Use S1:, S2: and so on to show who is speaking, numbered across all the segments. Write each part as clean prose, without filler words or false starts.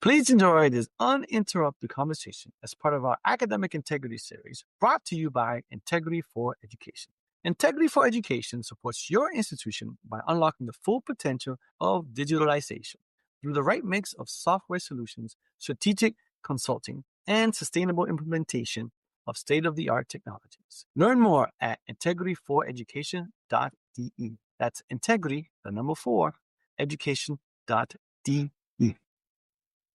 S1: Please enjoy this uninterrupted conversation as part of our academic integrity series brought to you by Integrity for Education. Integrity for Education supports your institution by unlocking the full potential of digitalization through the right mix of software solutions, strategic consulting, and sustainable implementation of state-of-the-art technologies. Learn more at integrityforeducation.de. That's integrity, the number 4, education.de.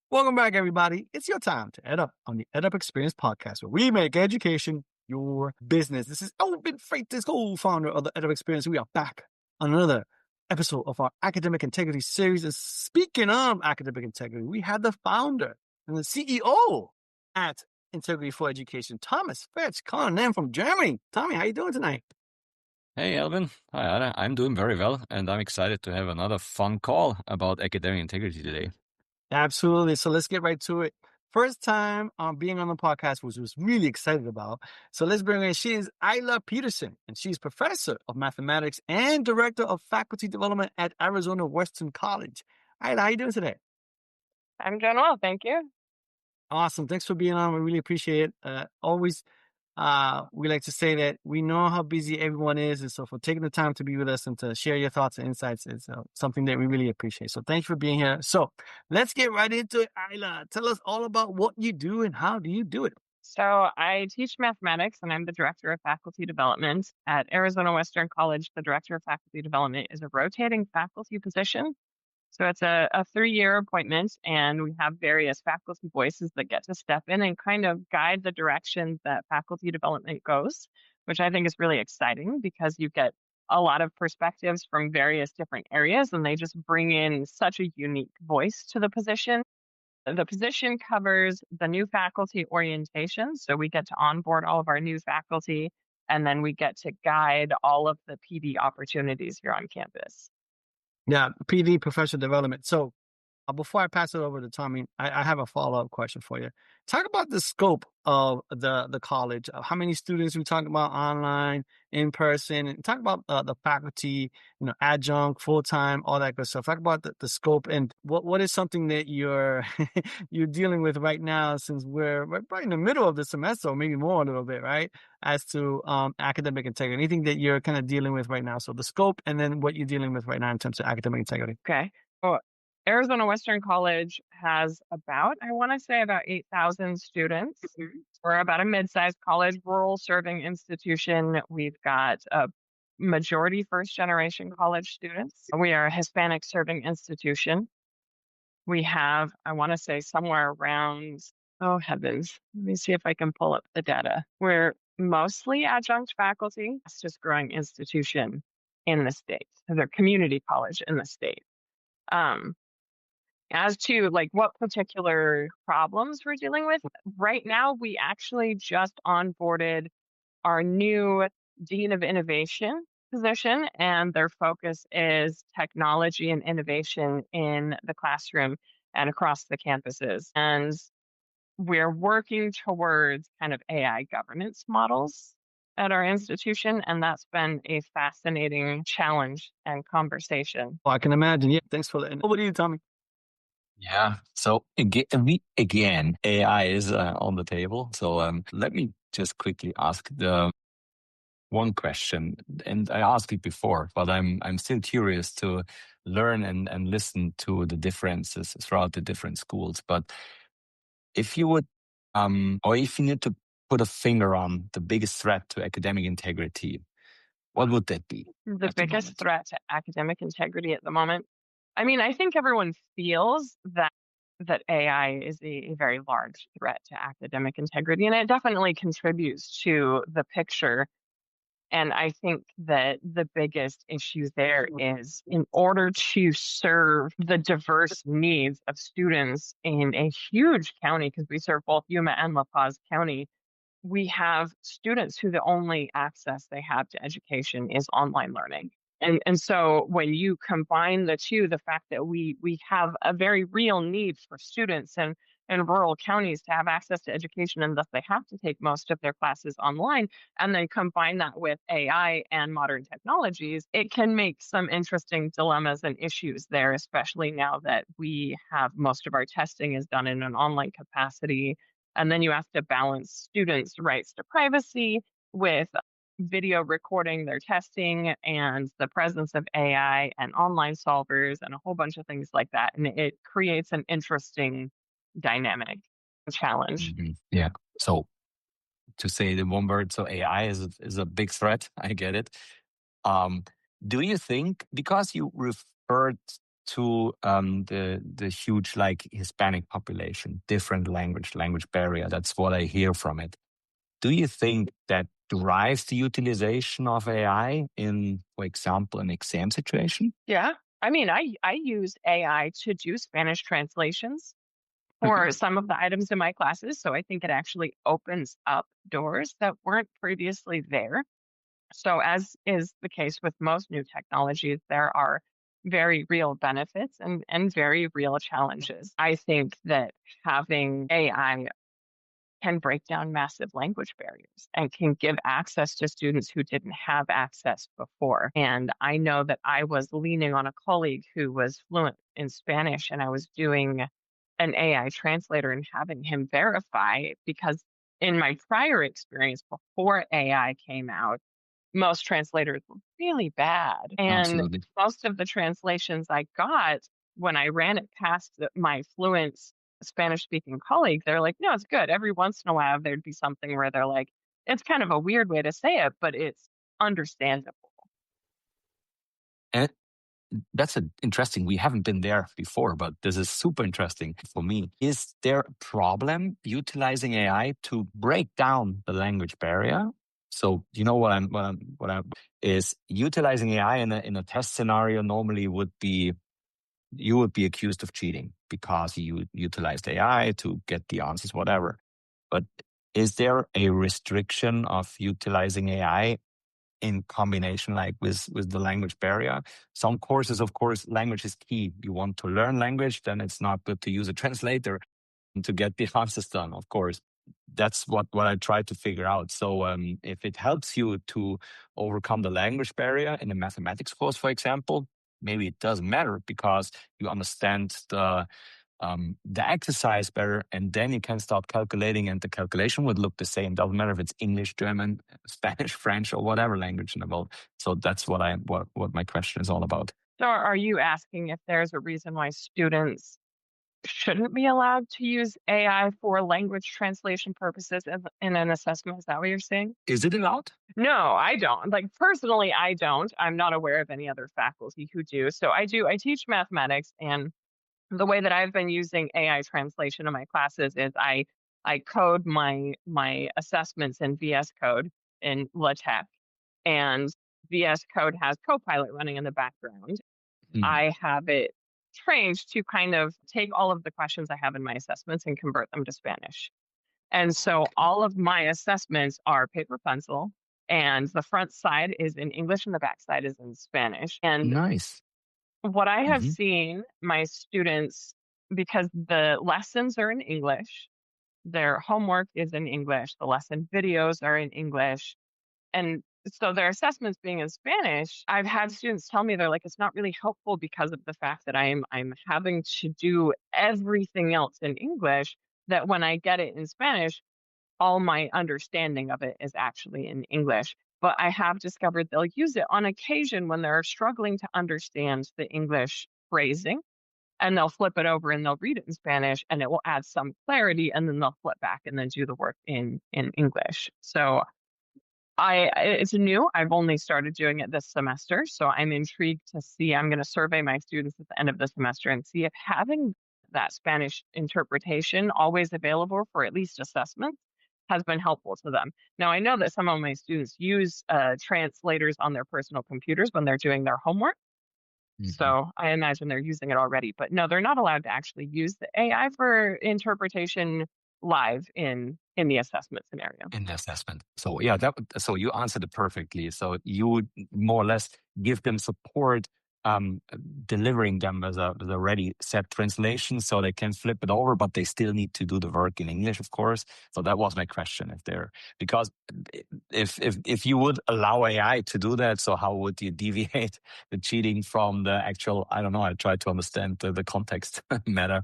S1: Welcome back, everybody. It's your time to Ed Up on the Ed Up Experience podcast, where we make education your business. This is Elvin Freitas, co-founder of the Ed Up Experience. We are back on another episode of our academic integrity series. And speaking of academic integrity, we have the founder and the CEO at Integrity for Education, Thomas Fetch, calling in from Germany. Tommy, how you doing tonight?
S2: Hey, Elvin. Hi, Ada. I'm doing very well, and I'm excited to have another fun call about academic integrity today.
S1: Absolutely. So let's get right to it. First time being on the podcast, which I was really excited about. So let's bring her in. She is Isla Peterson, and she's professor of mathematics and director of faculty development at Arizona Western College. Isla, how you doing today?
S3: I'm doing well, thank you.
S1: Awesome. Thanks for being on. We really appreciate it. Always, we like to say that we know how busy everyone is. And so for taking the time to be with us and to share your thoughts and insights is something that we really appreciate. So thanks for being here. So let's get right into it. Isla, tell us all about what you do and how do you do it?
S3: So I teach mathematics and I'm the director of faculty development at Arizona Western College. The director of faculty development is a rotating faculty position. So it's a 3-year appointment, and we have various faculty voices that get to step in and kind of guide the direction that faculty development goes, which I think is really exciting because you get a lot of perspectives from various different areas, and they just bring in such a unique voice to the position. The position covers the new faculty orientation, so we get to onboard all of our new faculty, and then we get to guide all of the PD opportunities here on campus.
S1: Yeah, PD, professional development. So before I pass it over to Tommy, I have a follow-up question for you. Talk about the scope of the college. How many students we talking about online, in person, and talk about the faculty, adjunct, full-time, all that good stuff. Talk about the scope and what is something that you're you're dealing with right now, since we're right in the middle of the semester, or maybe more a little bit, right? As to academic integrity, anything that you're kind of dealing with right now. So the scope and then what you're dealing with right now in terms of academic integrity.
S3: Okay. Well, Arizona Western College has about 8,000 students. We're about a mid-sized college, rural serving institution. We've got a majority first-generation college students. We are a Hispanic serving institution. We have, somewhere around, oh heavens, let me see if I can pull up the data. We're mostly adjunct faculty, fastest growing institution in the state. They're community college in the state. As to what particular problems we're dealing with, right now we actually just onboarded our new Dean of Innovation position, and their focus is technology and innovation in the classroom and across the campuses. And we're working towards kind of AI governance models at our institution, and that's been a fascinating challenge and conversation.
S1: Well, I can imagine. Yeah, thanks for that. What do you, Tommy?
S2: Yeah. So again, AI is on the table. So let me just quickly ask the one question, and I asked it before, but I'm still curious to learn and listen to the differences throughout the different schools. But if you would, or if you need to put a finger on the biggest threat to academic integrity, what would that be?
S3: The biggest threat to academic integrity at the moment? I mean, I think everyone feels that AI is a very large threat to academic integrity, and it definitely contributes to the picture. And I think that the biggest issue there is, in order to serve the diverse needs of students in a huge county, because we serve both Yuma and La Paz County, we have students who the only access they have to education is online learning. And so when you combine the two, the fact that we have a very real need for students and in rural counties to have access to education, and thus they have to take most of their classes online, and then combine that with AI and modern technologies, it can make some interesting dilemmas and issues there, especially now that we have most of our testing is done in an online capacity. And then you have to balance students' rights to privacy with video recording their testing and the presence of AI and online solvers and a whole bunch of things like that. And it creates an interesting dynamic challenge.
S2: Yeah. So to say the one word, so AI is a big threat. I get it. Do you think, because you referred to the huge like Hispanic population, different language barrier, that's what I hear from it. Do you think that drives the utilization of AI in, for example, an exam situation?
S3: Yeah. I mean, I use AI to do Spanish translations for some of the items in my classes. So I think it actually opens up doors that weren't previously there. So, as is the case with most new technologies, there are very real benefits and very real challenges. I think that having AI can break down massive language barriers and can give access to students who didn't have access before. And I know that I was leaning on a colleague who was fluent in Spanish, and I was doing an AI translator and having him verify because in my prior experience before AI came out, most translators were really bad. And
S2: Absolutely.
S3: most of the translations I got, when I ran it past my fluent Spanish speaking colleague, they're like, no, it's good. Every once in a while, there'd be something where they're like, it's kind of a weird way to say it, but it's understandable.
S2: And that's interesting. We haven't been there before, but this is super interesting for me. Is there a problem utilizing AI to break down the language barrier? So you know what I'm is utilizing AI in a test scenario normally would be, you would be accused of cheating because you utilized AI to get the answers, whatever. But is there a restriction of utilizing AI in combination like with the language barrier? Some courses, of course, language is key. You want to learn language, then it's not good to use a translator to get the answers done, of course. That's what I try to figure out. So if it helps you to overcome the language barrier in a mathematics course, for example, maybe it doesn't matter because you understand the exercise better, and then you can start calculating, and the calculation would look the same. Doesn't matter if it's English, German, Spanish, French, or whatever language in the world. So that's what my question is all about.
S3: So, are you asking if there's a reason why students shouldn't be allowed to use AI for language translation purposes in an assessment? Is that what you're saying?
S2: Is it allowed?
S3: No, I don't. Like personally, I don't. I'm not aware of any other faculty who do. So I do. I teach mathematics, and the way that I've been using AI translation in my classes is I code my assessments in VS Code in LaTeX, and VS Code has Copilot running in the background.
S2: Mm.
S3: I have it trained to kind of take all of the questions I have in my assessments and convert them to Spanish. And so all of my assessments are paper pencil, and the front side is in English and the back side is in Spanish. And
S2: Nice.
S3: what I have
S2: Hmm.
S3: seen my students, because the lessons are in English, their homework is in English, the lesson videos are in English, and so their assessments being in Spanish, I've had students tell me they're like, it's not really helpful because of the fact that I'm having to do everything else in English, that when I get it in Spanish, all my understanding of it is actually in English. But I have discovered they'll use it on occasion when they're struggling to understand the English phrasing, and they'll flip it over and they'll read it in Spanish, and it will add some clarity, and then they'll flip back and then do the work in English. So it's new. I've only started doing it this semester, so I'm intrigued to see. I'm going to survey my students at the end of the semester and see if having that Spanish interpretation always available for at least assessments has been helpful to them. Now, I know that some of my students use translators on their personal computers when they're doing their homework. So I imagine they're using it already, but no, they're not allowed to actually use the AI for interpretation live in the assessment scenario.
S2: In the assessment. So yeah, so you answered it perfectly. So you would more or less give them support, um, delivering them as a ready set translation, so they can flip it over, but they still need to do the work in English, of course. So that was my question. Because if you would allow AI to do that, so how would you deviate the cheating from the actual? I don't know. I try to understand the context matter.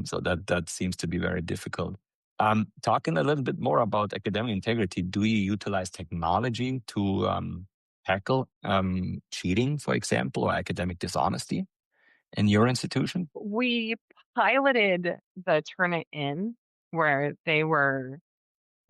S2: So that seems to be very difficult. Talking a little bit more about academic integrity, do you utilize technology to tackle cheating, for example, or academic dishonesty in your institution?
S3: We piloted the Turnitin where they were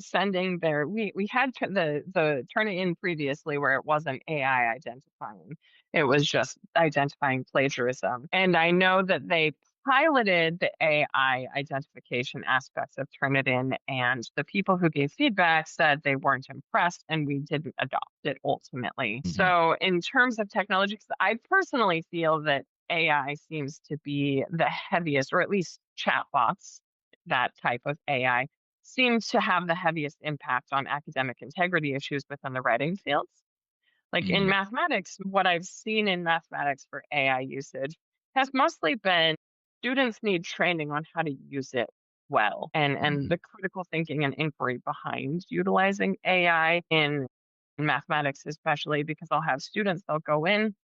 S3: sending their we had the Turnitin previously where it wasn't AI identifying. It was just identifying plagiarism. And I know that they piloted the AI identification aspects of Turnitin, and the people who gave feedback said they weren't impressed, and we didn't adopt it ultimately.
S2: Mhm.
S3: So in terms of technology, 'cause I personally feel that AI seems to be the heaviest, or at least chatbots, that type of AI seems to have the heaviest impact on academic integrity issues within the writing fields. Like in
S2: Mm,
S3: mathematics, what I've seen in mathematics for AI usage has mostly been students need training on how to use it well, and
S2: mhm,
S3: the critical thinking and inquiry behind utilizing AI in mathematics, especially because I'll have students, they'll go in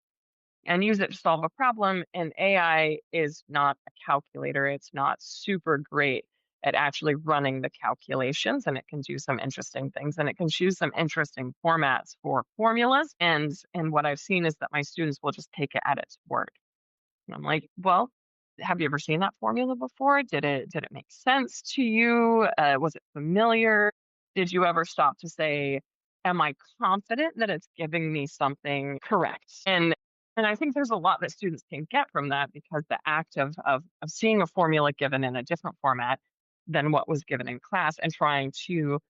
S3: and use it to solve a problem. And AI is not a calculator. It's not super great at actually running the calculations, and it can do some interesting things, and it can choose some interesting formats for formulas. And what I've seen is that my students will just take it at its word. And I'm like, well, have you ever seen that formula before? Did it make sense to you? Was it familiar? Did you ever stop to say, am I confident that it's giving me something correct? And I think there's a lot that students can get from that, because the act of seeing a formula given in a different format than what was given in class and trying to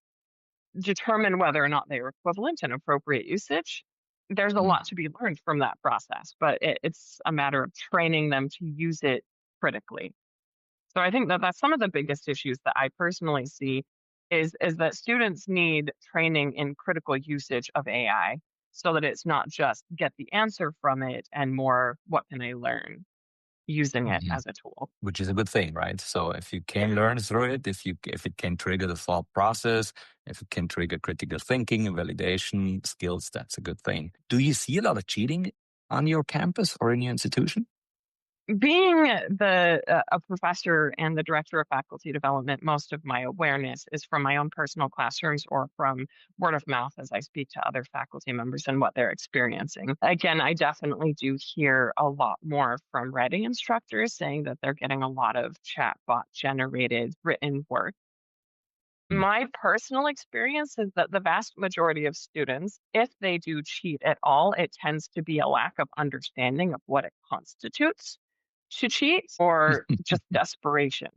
S3: determine whether or not they are equivalent and appropriate usage, there's a
S2: mm,
S3: lot to be learned from that process, but it's a matter of training them to use it critically. So I think that that's some of the biggest issues that I personally see is that students need training in critical usage of AI, so that it's not just get the answer from it and more what can I learn using it
S2: mhm.
S3: as a tool.
S2: Which is a good thing, right? So if you can learn through it, if it can trigger the thought process, if it can trigger critical thinking and validation skills, that's a good thing. Do you see a lot of cheating on your campus or in your institution?
S3: Being a professor and the director of faculty development, most of my awareness is from my own personal classrooms or from word of mouth as I speak to other faculty members and what they're experiencing. Again, I definitely do hear a lot more from Ready instructors saying that they're getting a lot of chatbot generated written work.
S2: Mm,
S3: My personal experience is that the vast majority of students, if they do cheat at all, it tends to be a lack of understanding of what it constitutes to cheat, or just desperation.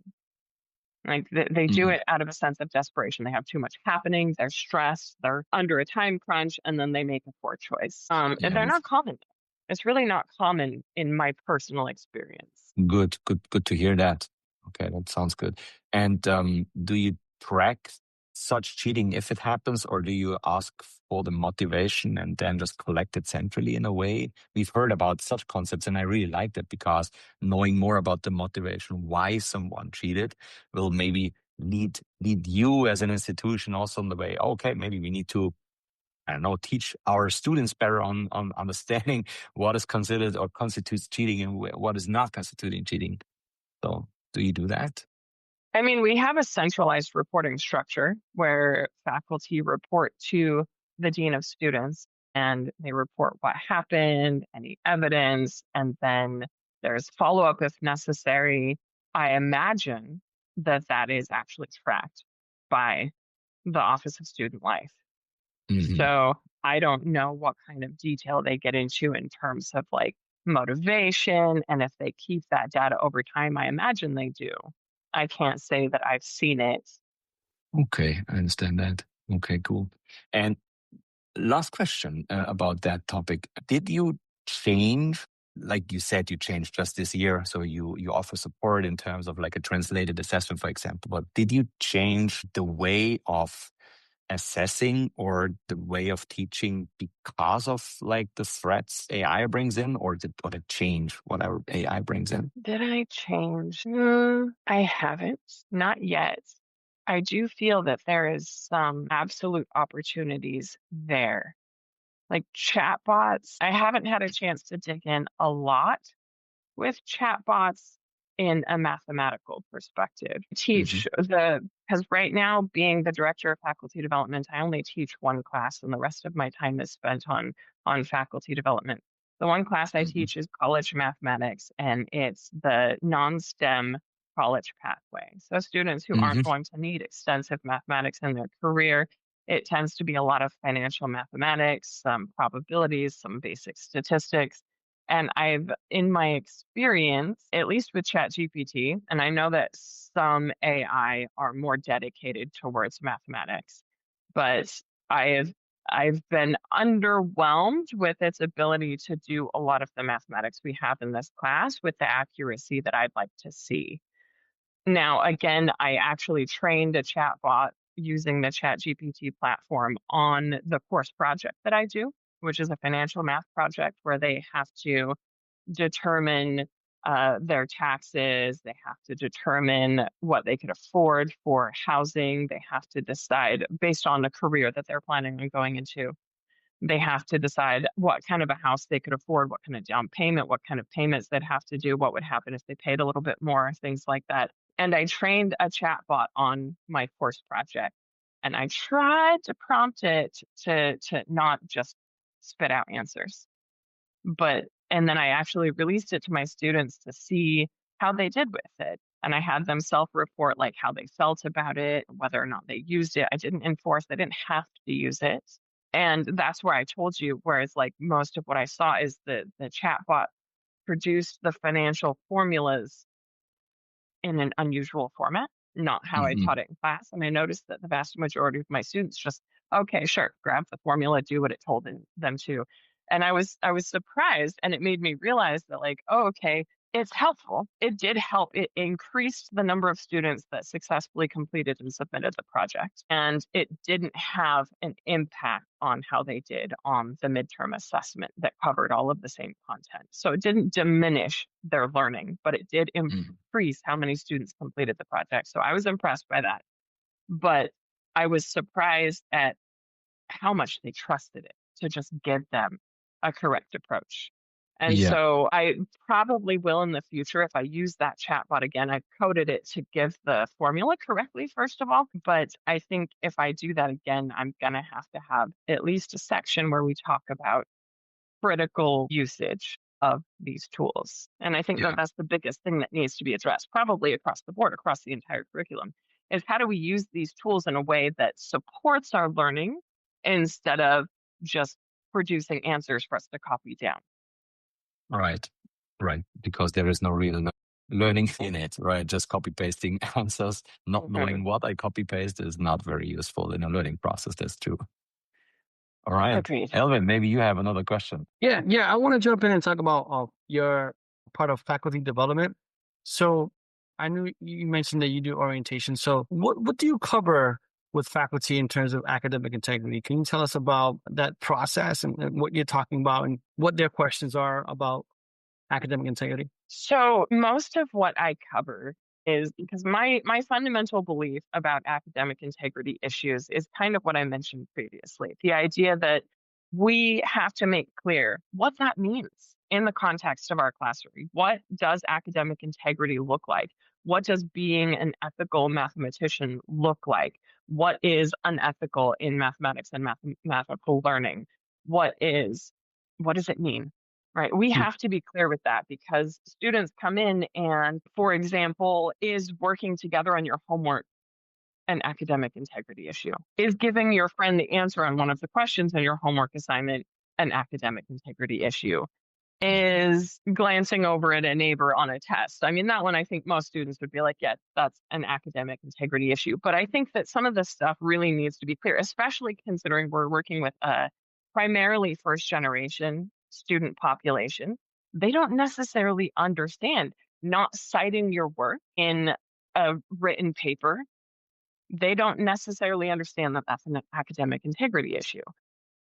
S3: Like they do
S2: mhm.
S3: it out of a sense of desperation. They have too much happening, they're stressed, they're under a time crunch, and then they make a poor choice. And
S2: Yeah,
S3: they're not common. It's really not common in my personal experience.
S2: good to hear that. Okay, that sounds good. And do you track such cheating if it happens, or do you ask for the motivation and then just collect it centrally in a way? We've heard about such concepts, and I really like that, because knowing more about the motivation why someone cheated will maybe lead you as an institution also in the way. Okay, maybe we need to, I don't know, teach our students better on understanding what is considered or constitutes cheating and what is not constituting cheating. So, do you do that?
S3: I mean, we have a centralized reporting structure where faculty report to the dean of students, and they report what happened, any evidence, and then there's follow up if necessary. I imagine that that is actually tracked by the Office of Student Life.
S2: Hmm.
S3: So I don't know what kind of detail they get into in terms of like motivation, and if they keep that data over time. I imagine they do. I can't say that I've seen it.
S2: Okay, I understand that. Okay, cool. And last question about that topic: did you change like you said, you changed just this year, so you offer support in terms of like a translated assessment, for example. But did you change the way of assessing or the way of teaching because of like the threats AI brings in, or did it change whatever AI brings in?
S3: Did I change? I haven't, not yet. I do feel that there is some absolute opportunities there. Like chatbots, I haven't had a chance to dig in a lot with chatbots in a mathematical perspective.
S2: Hmm.
S3: Teach because right now, being the director of faculty development, I only teach one class, and the rest of my time is spent on faculty development. The one class I
S2: Hmm.
S3: teach is college mathematics, and it's the non-STEM college pathway. So students who aren't
S2: Hmm.
S3: going to need extensive mathematics in their career, it tends to be a lot of financial mathematics, some probabilities, some basic statistics. And in my experience, at least with ChatGPT, and I know that some AI are more dedicated towards mathematics, but I've I've been underwhelmed with its ability to do a lot of the mathematics we have in this class with the accuracy that I'd like to see. Now, again, I actually trained a chatbot using the ChatGPT platform on the course project that I do, which is a financial math project where they have to determine their taxes. They have to determine what they could afford for housing. They have to decide based on the career that they're planning on going into. They have to decide what kind of a house they could afford, what kind of down payment, what kind of payments they'd have to do, what would happen if they paid a little bit more, things like that. And I trained a chatbot on my course project, and I tried to prompt it to not just spit out answers, and then I actually released it to my students to see how they did with it. And I had them self-report like how they felt about it, whether or not they used it. I didn't enforce, they didn't have to use it. And that's where I told you, whereas like most of what I saw is the chatbot produced the financial formulas in an unusual format, not how I
S2: Hmm.
S3: taught it in class. And I noticed that the vast majority of my students just, okay, sure, grab the formula, do what it told them to. And I was surprised, and it made me realize that like, oh, okay, it's helpful. It did help. It increased the number of students that successfully completed and submitted the project. And it didn't have an impact on how they did on the midterm assessment that covered all of the same content. So it didn't diminish their learning, but it did increase how many students completed the project. So I was impressed by that. But I was surprised at how much they trusted it to just give them a correct approach. And
S2: Yeah.
S3: so I probably will in the future if I use that chatbot again. I've coded it to give the formula correctly, first of all. But I think if I do that again, I'm going to have at least a section where we talk about critical usage of these tools. And I think that
S2: Yeah.
S3: that's the biggest thing that needs to be addressed, probably across the board, across the entire curriculum, is how do we use these tools in a way that supports our learning instead of just producing answers for us to copy down.
S2: Right. Right. Because there is no real learning in it, right? Just copy pasting answers, not
S3: Mhm.
S2: knowing what I copy paste is not very useful in a learning process. That's true. All right.
S3: Agreed.
S2: Elvin, maybe you have another question.
S1: Yeah. I want to jump in and talk about your part of faculty development. So I knew you mentioned that you do orientation. So what do you cover with faculty in terms of academic integrity? Can you tell us about that process and what you're talking about and what their questions are about academic integrity?
S3: So most of what I cover is because my fundamental belief about academic integrity issues is kind of what I mentioned previously. The idea that we have to make clear what that means in the context of our classroom. What does academic integrity look like? What does being an ethical mathematician look like? What is unethical in mathematics and mathematical learning? What does it mean? Right. We
S1: Hmm.
S3: have to be clear with that because students come in and, for example, is working together on your homework an academic integrity issue? Is giving your friend the answer on one of the questions on your homework assignment an academic integrity issue? Is glancing over at a neighbor on a test? I mean, that one I think most students would be like, yeah, that's an academic integrity issue. But I think that some of this stuff really needs to be clear, especially considering we're working with a primarily first generation student population. they don't necessarily understand. Not citing your work in a written paper, they don't necessarily understand that that's an academic integrity issue.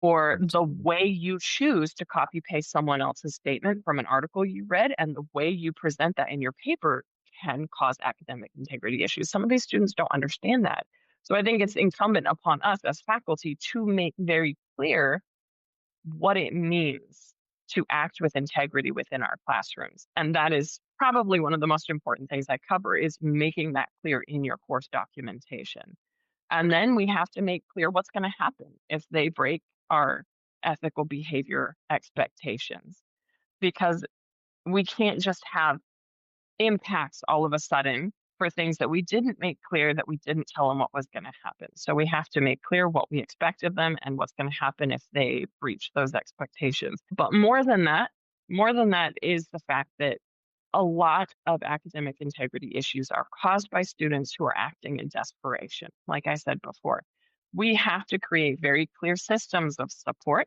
S3: Or the way you choose to copy paste someone else's statement from an article you read and the way you present that in your paper can cause academic integrity issues. Some of these students don't understand that. So I think it's incumbent upon us as faculty to make very clear what it means to act with integrity within our classrooms. And that is probably one of the most important things I cover is making that clear in your course documentation. And then we have to make clear what's going to happen if they break our ethical behavior expectations, because we can't just have impacts all of a sudden for things that we didn't make clear, that we didn't tell them what was going to happen. So we have to make clear what we expect of them and what's going to happen if they breach those expectations. But more than that is the fact that a lot of academic integrity issues are caused by students who are acting in desperation. Like I said before, we have to create very clear systems of support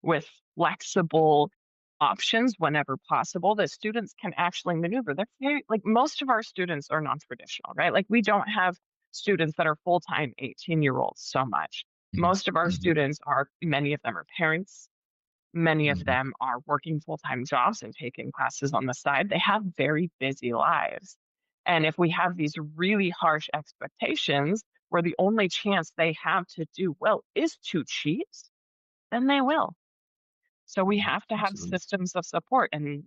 S3: with flexible options whenever possible that students can actually maneuver. They're very, like most of our students are non-traditional, right? Like we don't have students that are full-time 18-year-olds so much. Most of our students are, many of them are parents. Many of them are working full-time jobs and taking classes on the side. They have very busy lives. And if we have these really harsh expectations where the only chance they have to do well is to cheat, then they will. So we have to have
S2: Absolutely.
S3: systems of support and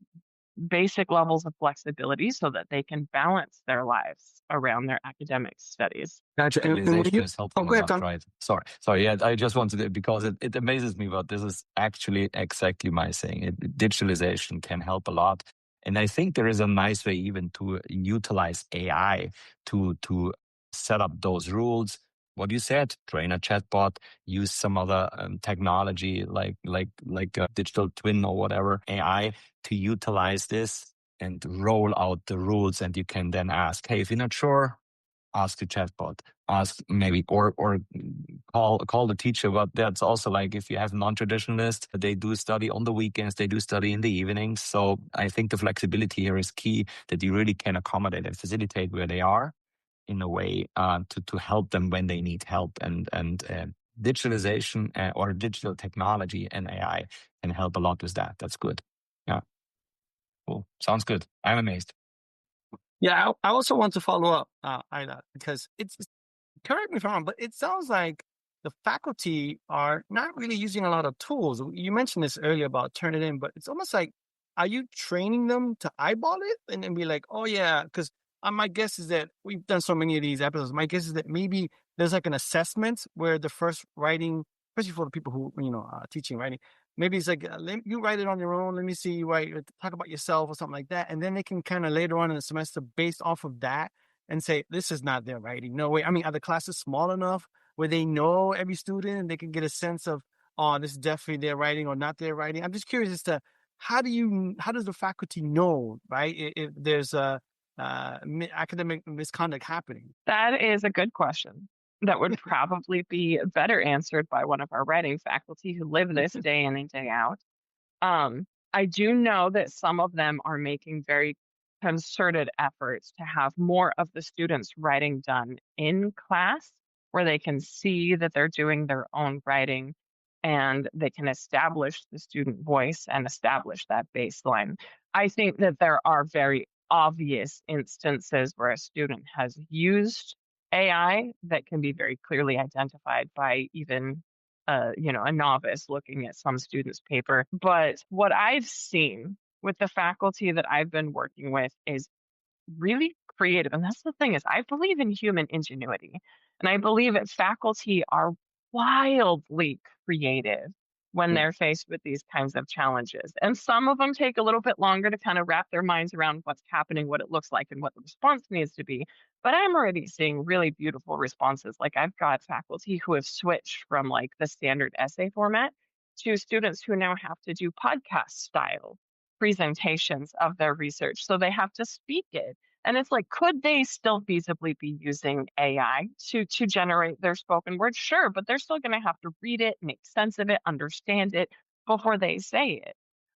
S3: basic levels of flexibility so that they can balance their lives around their academic studies.
S1: Gotcha. And when
S2: Digitalization
S1: you,
S2: is
S1: oh,
S2: helping
S1: go
S2: a
S1: ahead,
S2: lot,
S1: Tom.
S2: right? Sorry. Yeah, I just wanted to, because it amazes me, but this is actually exactly my saying. Digitalization can help a lot. And I think there is a nice way even to utilize AI to set up those rules. What you said, train a chatbot, use some other technology like a digital twin or whatever AI to utilize this and roll out the rules. And you can then ask, hey, if you're not sure, ask the chatbot, ask maybe or call the teacher. But that's also like if you have non-traditionalists, they do study on the weekends, they do study in the evenings. So I think the flexibility here is key, that you really can accommodate and facilitate where they are in a way to help them when they need help. And digitalization or digital technology and AI can help a lot with that. That's good. Yeah, cool. Sounds good. I'm amazed.
S1: Yeah, I also want to follow up, Ida, because correct me if I'm wrong, but it sounds like the faculty are not really using a lot of tools. You mentioned this earlier about turn it in, but it's almost like, are you training them to eyeball it and then be like, oh yeah, because my guess is that we've done so many of these episodes. My guess is that maybe there's like an assessment where the first writing, especially for the people who teaching writing, maybe it's like you write it on your own. Let me see you write, talk about yourself or something like that, and then they can kind of later on in the semester, based off of that, and say, this is not their writing. No way. I mean, are the classes small enough where they know every student and they can get a sense of, oh, this is definitely their writing or not their writing? I'm just curious as to how does the faculty know, right? If there's a academic misconduct happening?
S3: That is a good question that would probably be better answered by one of our writing faculty who live this day in and day out. I do know that some of them are making very concerted efforts to have more of the students' writing done in class where they can see that they're doing their own writing and they can establish the student voice and establish that baseline. I think that there are very obvious instances where a student has used AI that can be very clearly identified by even a novice looking at some student's paper. But what I've seen with the faculty that I've been working with is really creative. And that's the thing, is I believe in human ingenuity. And I believe that faculty are wildly creative when they're faced with these kinds of challenges. And some of them take a little bit longer to kind of wrap their minds around what's happening, what it looks like, and what the response needs to be. But I'm already seeing really beautiful responses. Like I've got faculty who have switched from like the standard essay format to students who now have to do podcast style presentations of their research. So they have to speak it. And it's like, could they still feasibly be using AI to generate their spoken word? Sure, but they're still going to have to read it, make sense of it, understand it before they say it.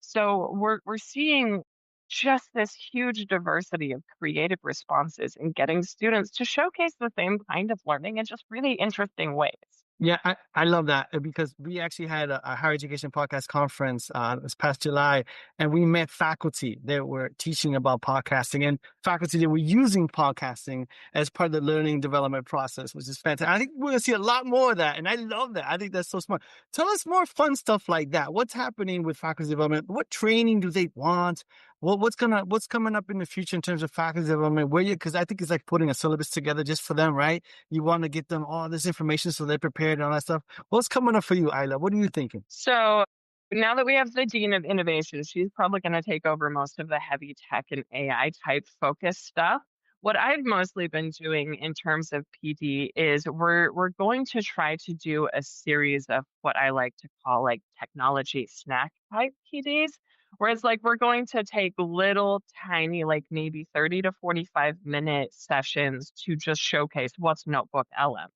S3: So we're seeing just this huge diversity of creative responses and getting students to showcase the same kind of learning in just really interesting ways.
S1: Yeah, I love that because we actually had a higher education podcast conference this past July, and we met faculty that were teaching about podcasting and faculty that were using podcasting as part of the learning development process, which is fantastic. I think we're gonna see a lot more of that, and I love that. I think that's so smart. Tell us more fun stuff like that. What's happening with faculty development? What training do they want? What's coming up in the future in terms of faculty development? Because I think it's like putting a syllabus together just for them, right? You want to get them all this information so they're prepared and all that stuff. What's coming up for you, Isla? What are you thinking?
S3: So now that we have the Dean of Innovation, she's probably going to take over most of the heavy tech and AI type focus stuff. What I've mostly been doing in terms of PD is we're going to try to do a series of what I like to call like technology snack type PDs, where it's like we're going to take little tiny, like maybe 30 to 45-minute sessions to just showcase what's Notebook LM,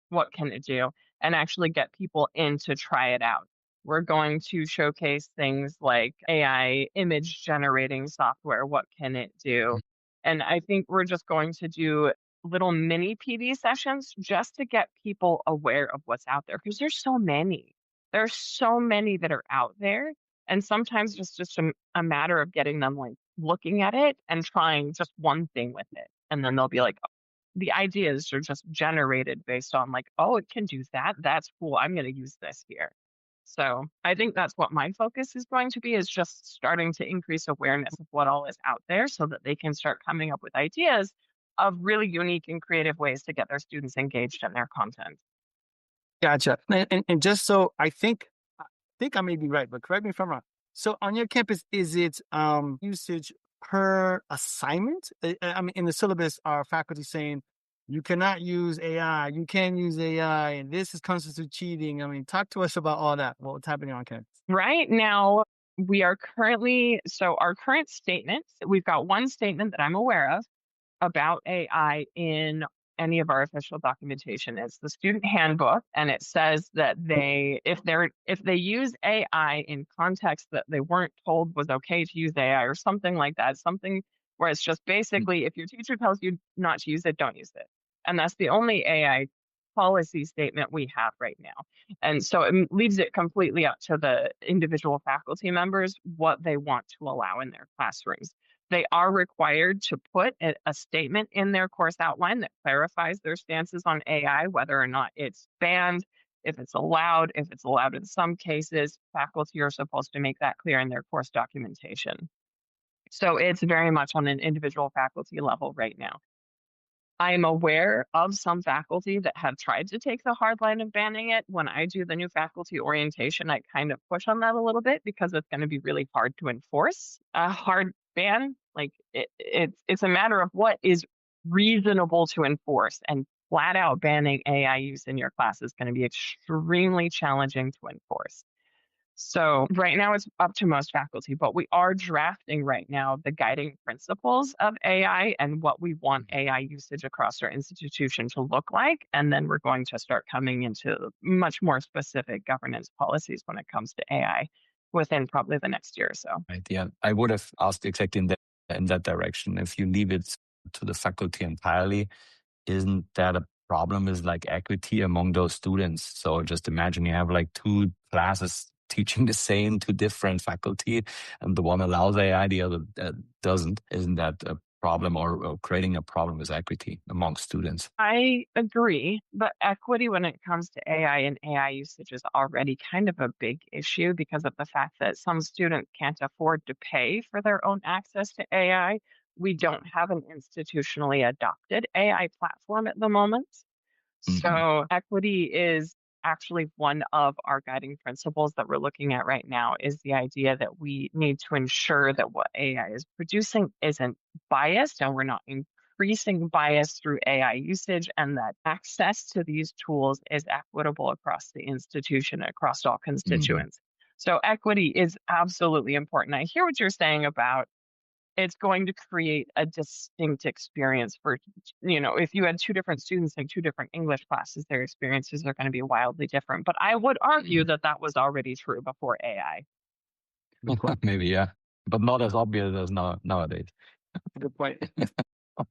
S3: what can it do, and actually get people in to try it out. We're going to showcase things like AI image generating software. What can it do? And I think we're just going to do little mini PD sessions just to get people aware of what's out there because there's so many. There's so many that are out there. And sometimes it's just a matter of getting them like looking at it and trying just one thing with it. And then they'll be like, the ideas are just generated based on like, oh, it can do that. That's cool. I'm going to use this here. So I think that's what my focus is going to be is just starting to increase awareness of what all is out there so that they can start coming up with ideas of really unique and creative ways to get their students engaged in their content.
S1: Gotcha. And just so I think I may be right, but correct me if I'm wrong. So on your campus, is it usage per assignment? I mean, in the syllabus, are faculty saying you cannot use AI, you can use AI, and this is constitute cheating? I mean, talk to us about all that. What's happening on campus?
S3: Right now, we are currently, so our current statements, we've got one statement that I'm aware of about AI in any of our official documentation. It's the student handbook, and it says that if they use AI in context that they weren't told was okay to use AI or something like that, something where it's just basically if your teacher tells you not to use it, don't use it. And that's the only AI policy statement we have right now. And so it leaves it completely up to the individual faculty members what they want to allow in their classrooms. They are required to put a statement in their course outline that clarifies their stances on AI, whether or not it's banned, if it's allowed in some cases. Faculty are supposed to make that clear in their course documentation. So it's very much on an individual faculty level right now. I'm aware of some faculty that have tried to take the hard line of banning it. When I do the new faculty orientation, I kind of push on that a little bit because it's going to be really hard to enforce a hard ban. Like it's a matter of what is reasonable to enforce, and flat out banning AI use in your class is going to be extremely challenging to enforce. So right now it's up to most faculty, but we are drafting right now the guiding principles of AI and what we want AI usage across our institution to look like. And then we're going to start coming into much more specific governance policies when it comes to AI within probably the next year or so.
S2: Right. Yeah. I would have asked exactly in that direction. If you leave it to the faculty entirely, isn't that a problem with like equity among those students? So just imagine you have like two classes teaching the same to different faculty, and the one allows AI, the other doesn't. Isn't that a problem or creating a problem with equity among students?
S3: I agree, but equity when it comes to AI and AI usage is already kind of a big issue because of the fact that some students can't afford to pay for their own access to AI. We don't have an institutionally adopted AI platform at the moment.
S2: Mm-hmm.
S3: So equity is actually one of our guiding principles that we're looking at right now is the idea that we need to ensure that what AI is producing isn't biased and we're not increasing bias through AI usage, and that access to these tools is equitable across the institution, across all constituents. So equity is absolutely important. I hear what you're saying about it's going to create a distinct experience for, if you had two different students in two different English classes, their experiences are going to be wildly different. But I would argue that that was already true before AI.
S1: Good point.
S2: Maybe, yeah, but not as obvious as nowadays.
S1: Good point. All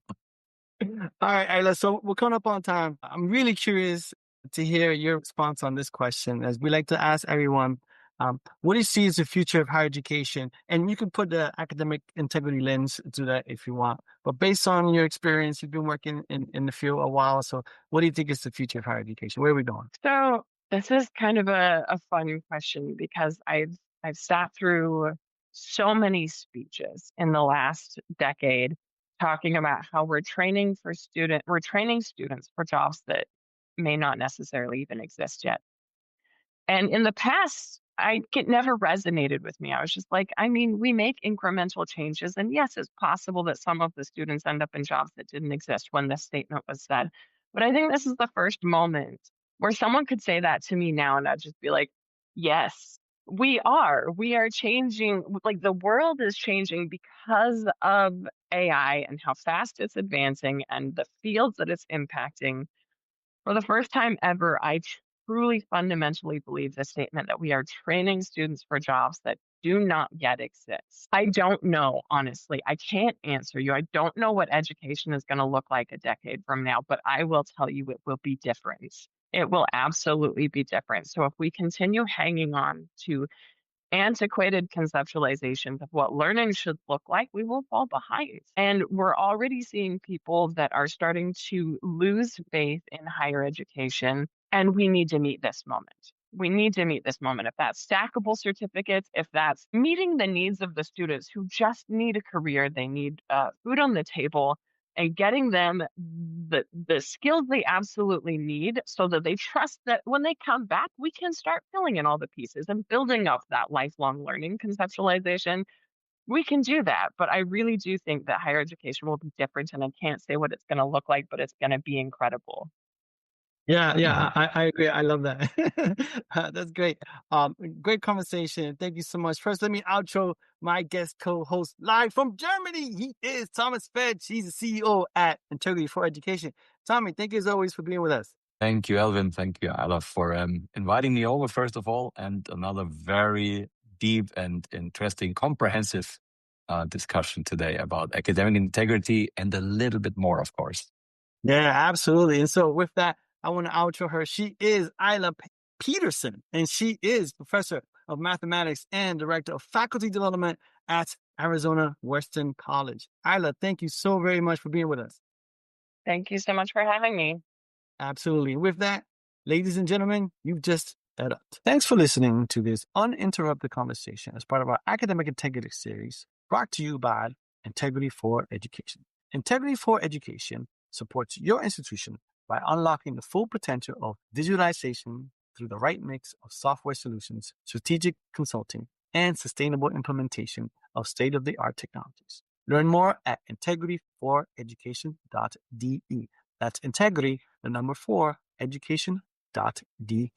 S1: right, Ayla. So we're coming up on time. I'm really curious to hear your response on this question. As we like to ask everyone, what do you see as the future of higher education? And you can put the academic integrity lens to that if you want. But based on your experience, you've been working in the field a while. So what do you think is the future of higher education? Where are we going?
S3: So this is kind of a fun question because I've sat through so many speeches in the last decade talking about how we're training students for jobs that may not necessarily even exist yet. And in the past, it never resonated with me. I was just like, I mean, we make incremental changes. And yes, it's possible that some of the students end up in jobs that didn't exist when this statement was said. But I think this is the first moment where someone could say that to me now, and I'd just be like, yes, we are. We are changing. Like the world is changing because of AI and how fast it's advancing and the fields that it's impacting. For the first time ever, I truly fundamentally believe the statement that we are training students for jobs that do not yet exist. I don't know, honestly. I can't answer you. I don't know what education is going to look like a decade from now, but I will tell you it will be different. It will absolutely be different. So if we continue hanging on to antiquated conceptualizations of what learning should look like, we will fall behind. And we're already seeing people that are starting to lose faith in higher education, and we need to meet this moment. We need to meet this moment. If that's stackable certificates, if that's meeting the needs of the students who just need a career, they need food on the table, and getting them the skills they absolutely need so that they trust that when they come back, we can start filling in all the pieces and building up that lifelong learning conceptualization. We can do that. But I really do think that higher education will be different. And I can't say what it's going to look like, but it's going to be incredible.
S1: Yeah,
S2: Yeah.
S1: I agree. I love that. That's great. Great conversation. Thank you so much. First, let me outro my guest co-host live from Germany. He is Thomas Fetch. He's the CEO at Integrity for Education. Tommy, thank you as always for being with us.
S2: Thank you, Elvin. Thank you, Ala, for inviting me over, first of all, and another very deep and interesting, comprehensive discussion today about academic integrity and a little bit more, of course.
S1: Yeah, absolutely. And so with that, I want to outro her. She is Isla Peterson, and she is professor of mathematics and director of faculty development at Arizona Western College. Isla, thank you so very much for being with us.
S3: Thank you so much for having me.
S1: Absolutely. With that, ladies and gentlemen, you've just had up. Thanks for listening to this uninterrupted conversation as part of our academic integrity series brought to you by Integrity for Education. Integrity for Education supports your institution by unlocking the full potential of digitalization through the right mix of software solutions, strategic consulting, and sustainable implementation of state-of-the-art technologies. Learn more at integrityforeducation.de. That's integrity, the number 4, education.de.